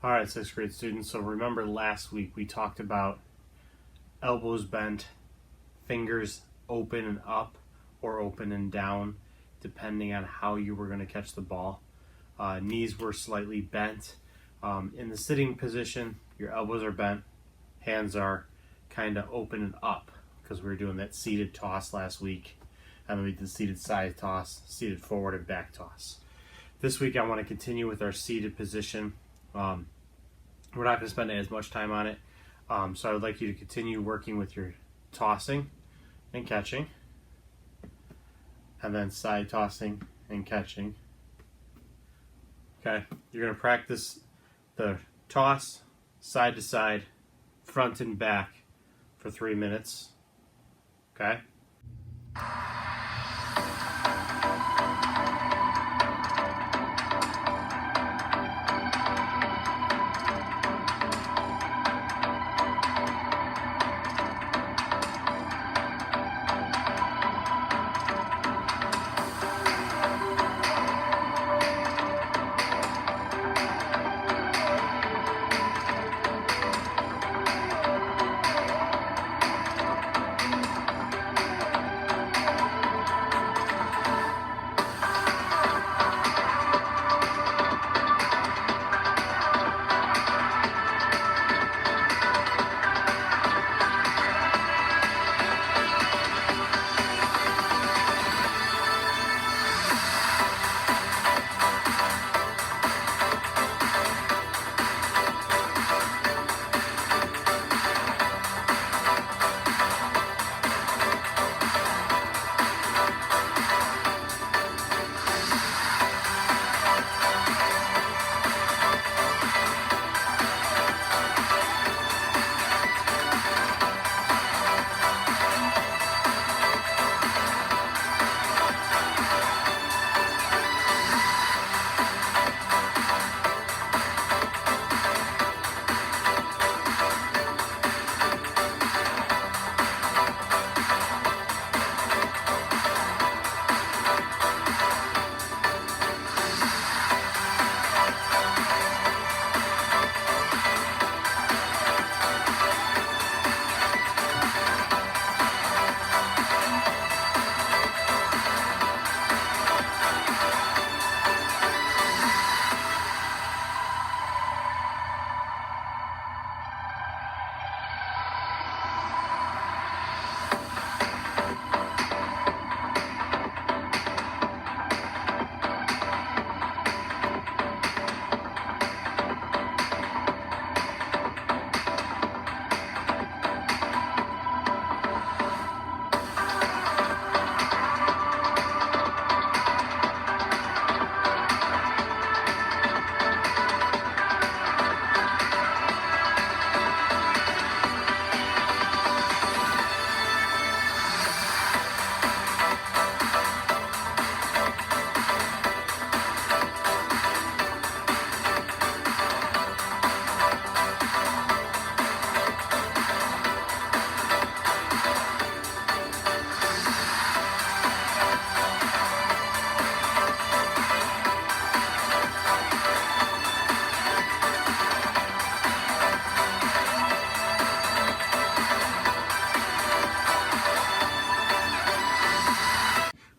All right, sixth grade students. So remember last week we talked about elbows bent, fingers open and up or open and down, depending on how you were going to catch the ball. Knees were slightly bent. In the sitting position, your elbows are bent, hands are kind of open and up because we were doing that seated toss last week. And then we did seated side toss, seated forward and back toss. This week I want to continue with our seated position. We're not going to spend as much time on it. So I would like you to continue working with your tossing and catching. And then side tossing and catching. Okay, you're going to practice the toss, side to side, front and back for 3 minutes. Okay?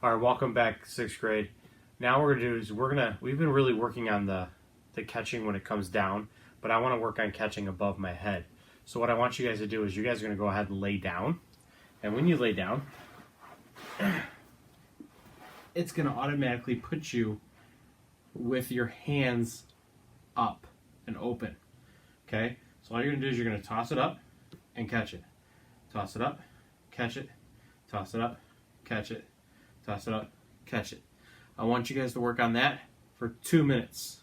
All right, welcome back, sixth grade. Now what we're gonna do is we've been really working on the catching when it comes down, but I want to work on catching above my head. So what I want you guys to do is you guys are gonna go ahead and lay down, and when you lay down, it's gonna automatically put you with your hands up and open. Okay, so all you're gonna do is you're gonna toss it up and catch it, toss it up, catch it, toss it up, catch it. Toss it up, catch it. I want you guys to work on that for 2 minutes.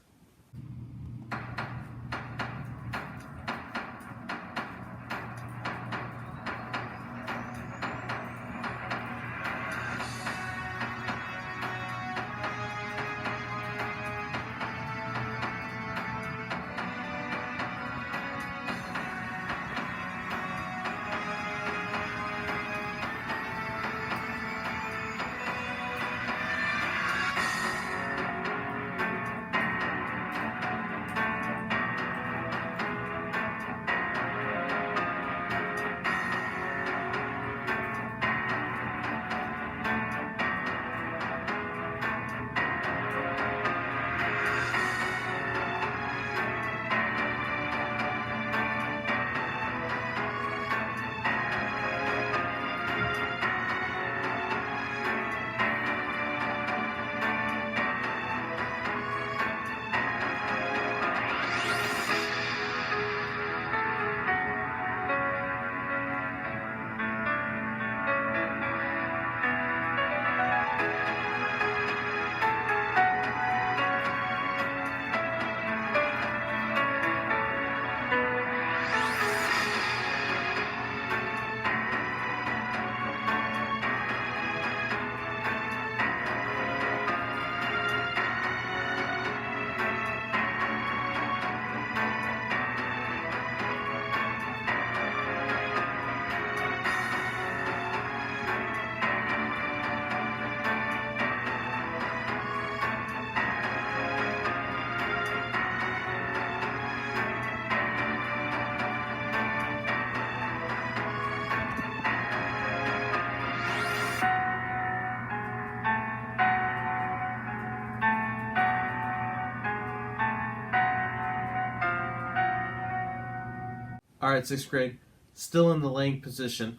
All right, sixth grade, still in the laying position.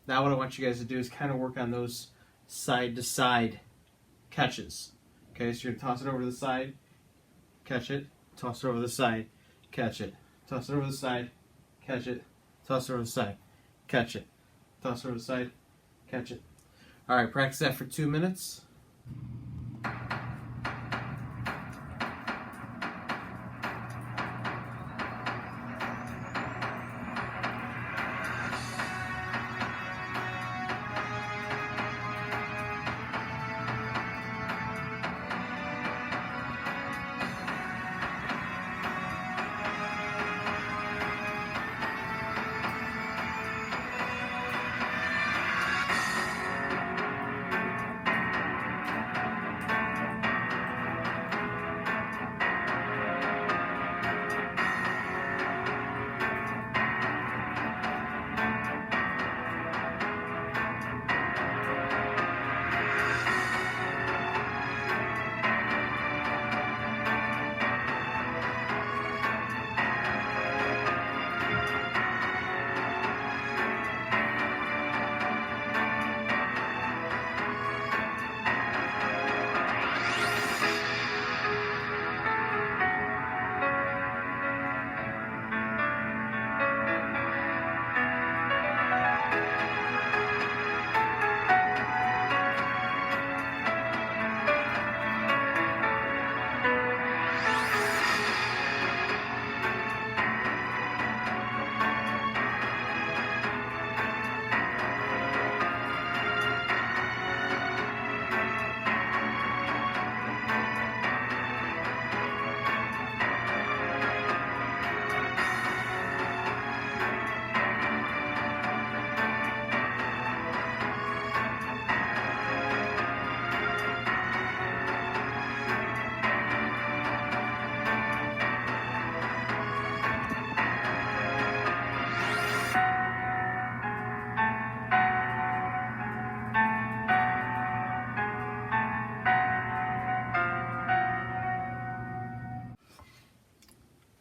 Now what I want you guys to do is kind of work on those side to side catches. Okay, so you're going to toss it over to the side, catch it, toss it over the side, catch it, toss it over the side, catch it, toss it over the side, catch it, toss it over the side, catch it. All right, practice that for 2 minutes.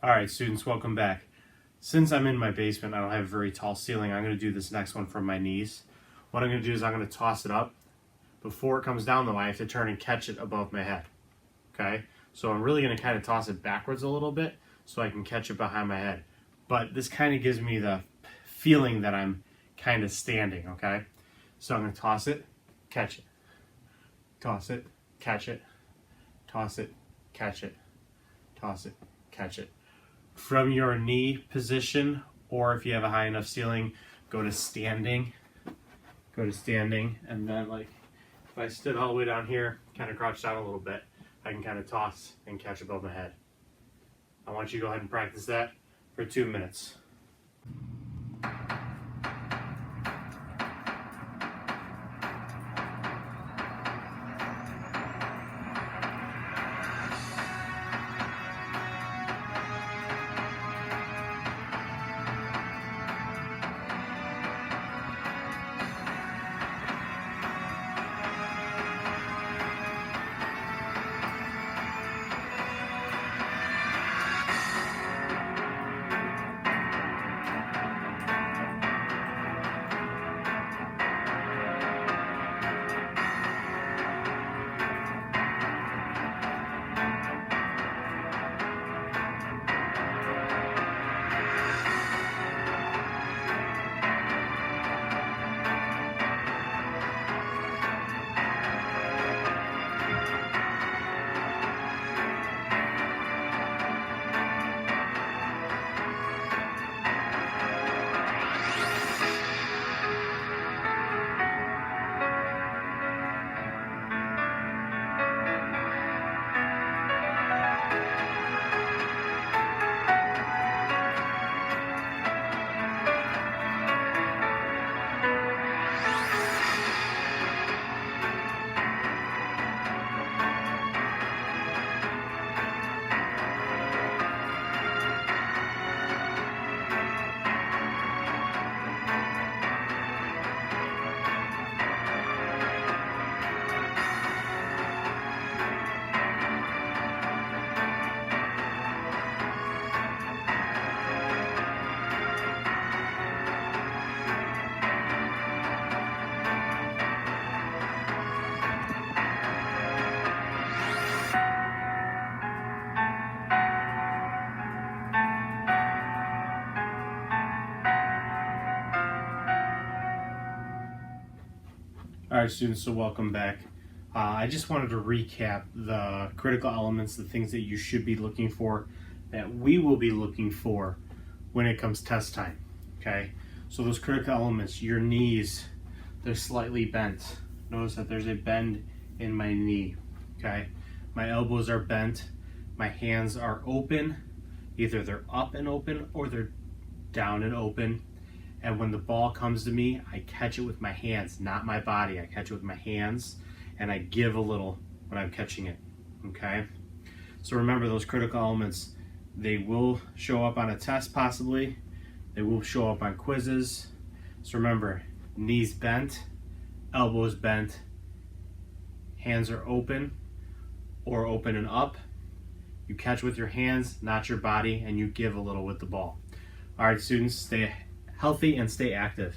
All right, students, welcome back. Since I'm in my basement, I don't have a very tall ceiling. I'm going to do this next one from my knees. What I'm going to do is I'm going to toss it up. Before it comes down, though, I have to turn and catch it above my head. Okay? So I'm really going to kind of toss it backwards a little bit so I can catch it behind my head. But this kind of gives me the feeling that I'm kind of standing, okay? So I'm going to toss it, catch it. Toss it, catch it. Toss it, catch it. Toss it, catch it. From your knee position, or if you have a high enough ceiling, go to standing. Go to standing, and then like if I stood all the way down here, kind of crouched down a little bit, I can kind of toss and catch above my head. I want you to go ahead and practice that for 2 minutes. All right, students, so welcome back. I just wanted to recap the critical elements, the things that you should be looking for, that we will be looking for when it comes test time, okay? So those critical elements, your knees, they're slightly bent. Notice that there's a bend in my knee, okay? My elbows are bent, my hands are open, either they're up and open or they're down and open. And when the ball comes to me, I catch it with my hands, not my body. I catch it with my hands, and I give a little when I'm catching it, okay? So remember those critical elements. They will show up on a test possibly. They will show up on quizzes. So remember, knees bent, elbows bent, hands are open or open and up. You catch with your hands, not your body, and you give a little with the ball. All right, students, stay healthy and stay active.